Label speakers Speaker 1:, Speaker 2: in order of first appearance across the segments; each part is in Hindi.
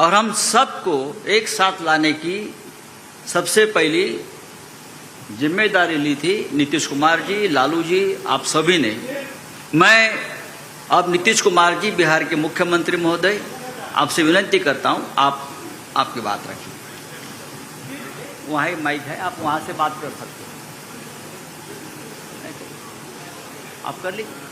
Speaker 1: और हम सबको एक साथ लाने की सबसे पहली जिम्मेदारी ली थी नीतीश कुमार जी, लालू जी, आप सभी ने। मैं अब नीतीश कुमार जी, बिहार के मुख्यमंत्री महोदय, आपसे विनती करता हूं, आप आपकी बात रखिए। वहाँ ही माइक है, आप वहाँ से बात कर सकते हैं। आप कर लीजिए।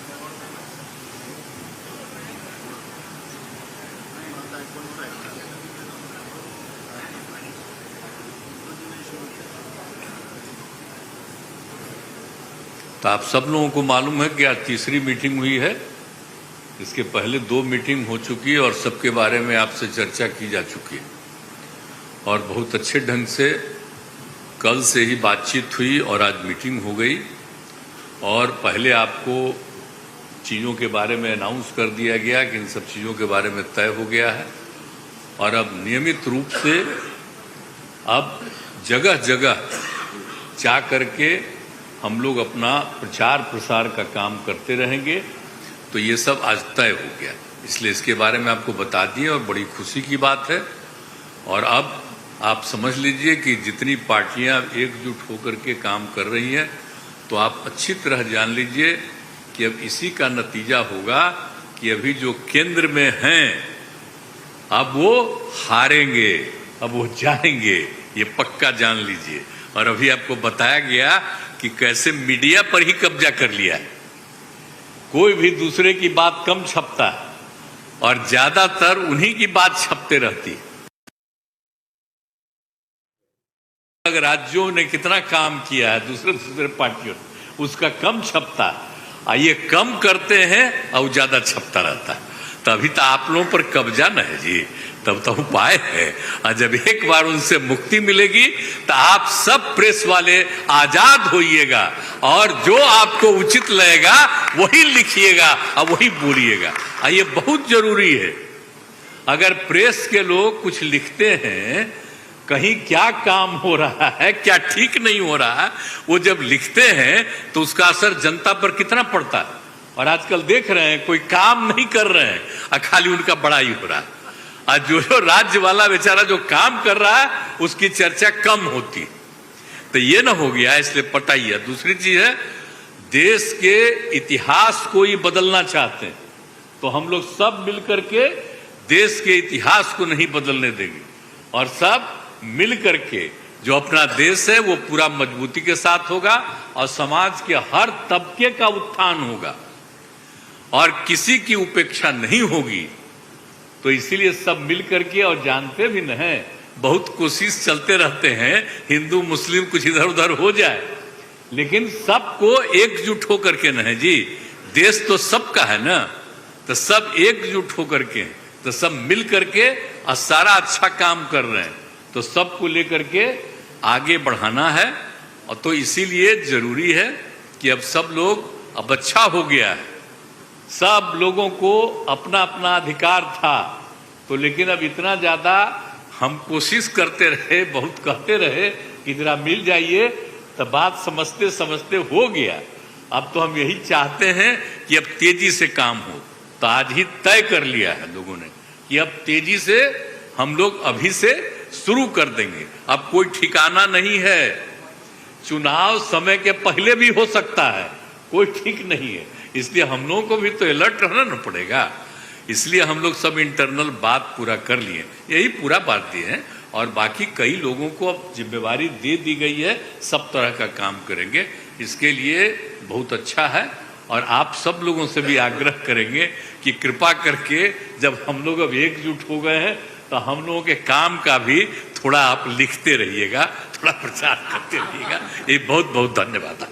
Speaker 2: तो आप सब लोगों को मालूम है कि आज तीसरी मीटिंग हुई है। इसके पहले 2 मीटिंग हो चुकी है और सबके बारे में आपसे चर्चा की जा चुकी है और बहुत अच्छे ढंग से कल से ही बातचीत हुई और आज मीटिंग हो गई। और पहले आपको चीज़ों के बारे में अनाउंस कर दिया गया कि इन सब चीज़ों के बारे में तय हो गया है और अब नियमित रूप से अब जगह जगह जा करके हम लोग अपना प्रचार प्रसार का काम करते रहेंगे। तो ये सब आज तय हो गया, इसलिए इसके बारे में आपको बता दिए और बड़ी खुशी की बात है। और अब आप समझ लीजिए कि जितनी पार्टियां एकजुट होकर के काम कर रही हैं, तो आप अच्छी तरह जान लीजिए कि अब इसी का नतीजा होगा कि अभी जो केंद्र में हैं अब वो हारेंगे, अब वो जाएंगे, ये पक्का जान लीजिए। और अभी आपको बताया गया कि कैसे मीडिया पर ही कब्जा कर लिया है। कोई भी दूसरे की बात कम छपता है और ज्यादातर उन्हीं की बात छपते रहती है। अगर राज्यों ने कितना काम किया है दूसरे पार्टियों ने, उसका कम छपता है। ये कम करते हैं और ज्यादा छपता रहता है। तभी तो आप लोगों पर कब्जा न है जी, तब तो उपाय है। और जब एक बार उनसे मुक्ति मिलेगी तो आप सब प्रेस वाले आजाद होइएगा और जो आपको उचित लगेगा वही लिखिएगा और वही बोलिएगा। ये बहुत जरूरी है। अगर प्रेस के लोग कुछ लिखते हैं, कहीं क्या काम हो रहा है, क्या ठीक नहीं हो रहा है, वो जब लिखते हैं तो उसका असर जनता पर कितना पड़ता है। और आजकल देख रहे हैं कोई काम नहीं कर रहे हैं और खाली उनका बड़ाई हो रहा है। और जो राज्य वाला बेचारा जो काम कर रहा है उसकी चर्चा कम होती। तो ये ना हो गया, इसलिए पटाइए। दूसरी चीज है, देश के इतिहास को ही बदलना चाहते हैं तो हम लोग सब मिलकर के देश के इतिहास को नहीं बदलने देंगे और सब मिल करके जो अपना देश है वो पूरा मजबूती के साथ होगा और समाज के हर तबके का उत्थान होगा और किसी की उपेक्षा नहीं होगी। तो इसीलिए सब मिल करके, और जानते भी न हैं, बहुत कोशिश चलते रहते हैं हिंदू मुस्लिम कुछ इधर उधर हो जाए, लेकिन सबको एकजुट होकर के न है जी। देश तो सबका है ना, तो सब एकजुट होकर के, तो सब मिल करके और सारा अच्छा काम कर रहे हैं। तो सबको लेकर के आगे बढ़ाना है। और तो इसीलिए जरूरी है कि अब सब लोग, अब अच्छा हो गया है, सब लोगों को अपना अपना अधिकार था तो, लेकिन अब इतना ज्यादा हम कोशिश करते रहे, बहुत कहते रहे कि जरा मिल जाइए, तो बात समझते समझते हो गया। अब तो हम यही चाहते हैं कि अब तेजी से काम हो। तो आज ही तय कर लिया है लोगों ने कि अब तेजी से हम लोग अभी से शुरू कर देंगे। अब कोई ठिकाना नहीं है, चुनाव समय के पहले भी हो सकता है, कोई ठीक नहीं है। इसलिए हम लोगों को भी तो अलर्ट रहना न पड़ेगा। इसलिए हम लोग सब इंटरनल बात पूरा कर लिए, यही पूरा बात दिए हैं। और बाकी कई लोगों को अब जिम्मेवारी दे दी गई है, सब तरह का काम करेंगे। इसके लिए बहुत अच्छा है। और आप सब लोगों से भी आग्रह करेंगे कि कृपा करके जब हम लोग अब एकजुट हो गए हैं तो हम लोगों के काम का भी थोड़ा आप लिखते रहिएगा, थोड़ा प्रचार करते रहिएगा। ये बहुत बहुत धन्यवाद।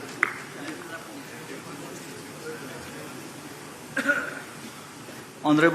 Speaker 1: ऑनरेबल